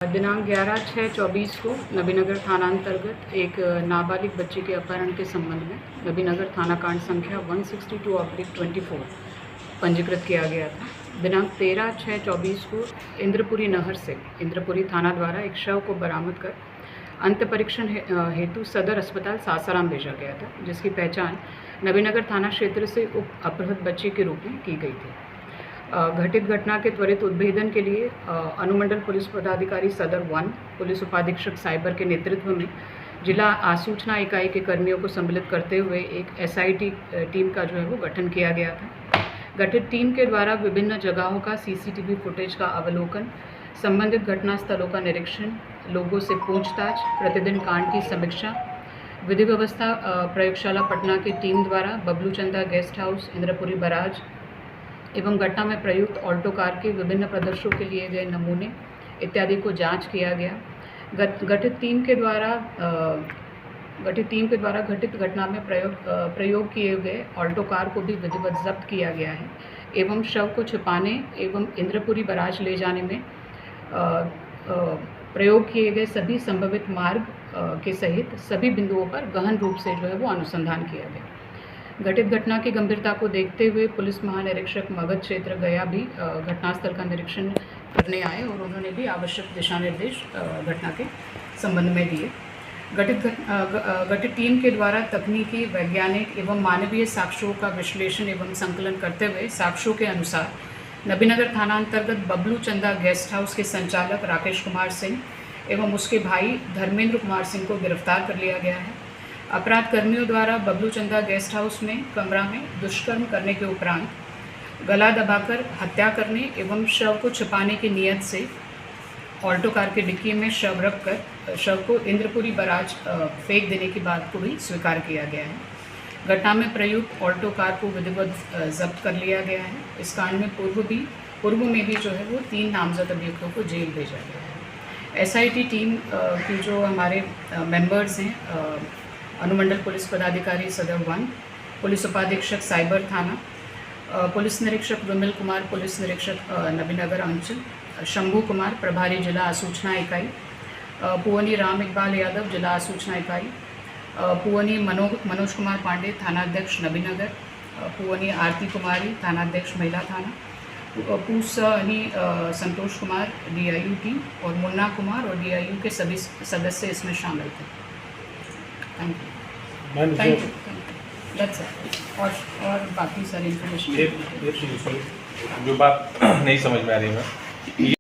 दिनांक 11/6/24 को नबीनगर थाना अंतर्गत एक नाबालिग बच्ची के अपहरण के संबंध में नबीनगर थाना कांड संख्या 162/24 पंजीकृत किया गया था। दिनांक 13/6/24 को इंद्रपुरी नहर से इंद्रपुरी थाना द्वारा एक शव को बरामद कर अंत परीक्षण हेतु सदर अस्पताल सासाराम भेजा गया था, जिसकी पहचान नबीनगर थाना क्षेत्र से उप अपहृत बच्ची के रूप में की गई थी। घटित घटना के त्वरित उद्भेदन के लिए अनुमंडल पुलिस पदाधिकारी सदर 1 पुलिस उपाधीक्षक साइबर के नेतृत्व में जिला आसूचना इकाई के कर्मियों को सम्मिलित करते हुए एक SIT टीम का जो है वो गठन किया गया था। गठित टीम के द्वारा विभिन्न जगहों का CCTV फुटेज का अवलोकन, संबंधित घटना स्थलों का निरीक्षण, लोगों से पूछताछ, प्रतिदिन कांड की समीक्षा, विधि व्यवस्था प्रयोगशाला पटना की टीम द्वारा बबलू चंदा गेस्ट हाउस, इंद्रपुरी बराज एवं घटना में प्रयुक्त ऑल्टो कार के विभिन्न प्रदर्शनों के लिए गए नमूने इत्यादि को जांच किया गया। गठित टीम के द्वारा घटित घटना में प्रयोग किए गए ऑल्टो कार को भी विधिवत जब्त किया गया है एवं शव को छिपाने एवं इंद्रपुरी बराज ले जाने में प्रयोग किए गए सभी संभावित मार्ग के सहित सभी बिंदुओं पर गहन रूप से जो है वो अनुसंधान किया गया। घटित घटना की गंभीरता को देखते हुए पुलिस महानिरीक्षक मगध क्षेत्र गया भी घटनास्थल का निरीक्षण करने आए और उन्होंने भी आवश्यक दिशा निर्देश घटना के संबंध में दिए। गठित टीम के द्वारा तकनीकी, वैज्ञानिक एवं मानवीय साक्ष्यों का विश्लेषण एवं संकलन करते हुए साक्ष्यों के अनुसार नबीनगर थाना अंतर्गत बबलू चंदा गेस्ट हाउस के संचालक राकेश कुमार सिंह एवं उसके भाई धर्मेंद्र कुमार सिंह को गिरफ्तार कर लिया गया है। अपराध कर्मियों द्वारा बबलू चंदा गेस्ट हाउस में कमरा में दुष्कर्म करने के उपरांत गला दबाकर हत्या करने एवं शव को छिपाने की नीयत से ऑल्टो कार के डिक्की में शव रखकर शव को इंद्रपुरी बराज फेंक देने की बात को भी स्वीकार किया गया है। घटना में प्रयुक्त ऑल्टो कार को विधिवत जब्त कर लिया गया है। इस कांड में पूर्व में भी जो है वो 3 नामजद अभियुक्तों को जेल भेजा गया है। SIT टीम की जो हमारे मेंबर्स हैं, अनुमंडल पुलिस पदाधिकारी सदर 1, पुलिस उपाधीक्षक साइबर थाना, पुलिस निरीक्षक विमल कुमार, पुलिस निरीक्षक नबीनगर अंचल, शंभू कुमार प्रभारी जिला आसूचना इकाई, पुवनी राम इकबाल यादव जिला आसूचना इकाई, पुवनी मनोज कुमार पांडे थानाध्यक्ष नबीनगर, पुवनी आरती कुमारी थानाध्यक्ष महिला थाना, पूसनी संतोष कुमार DIU टीम और मुन्ना कुमार और DIU के सभी सदस्य इसमें शामिल थे। Thank you. That's it. और बाकी सारी इन्फॉर्मेशन जो बात नहीं समझ में आ रही है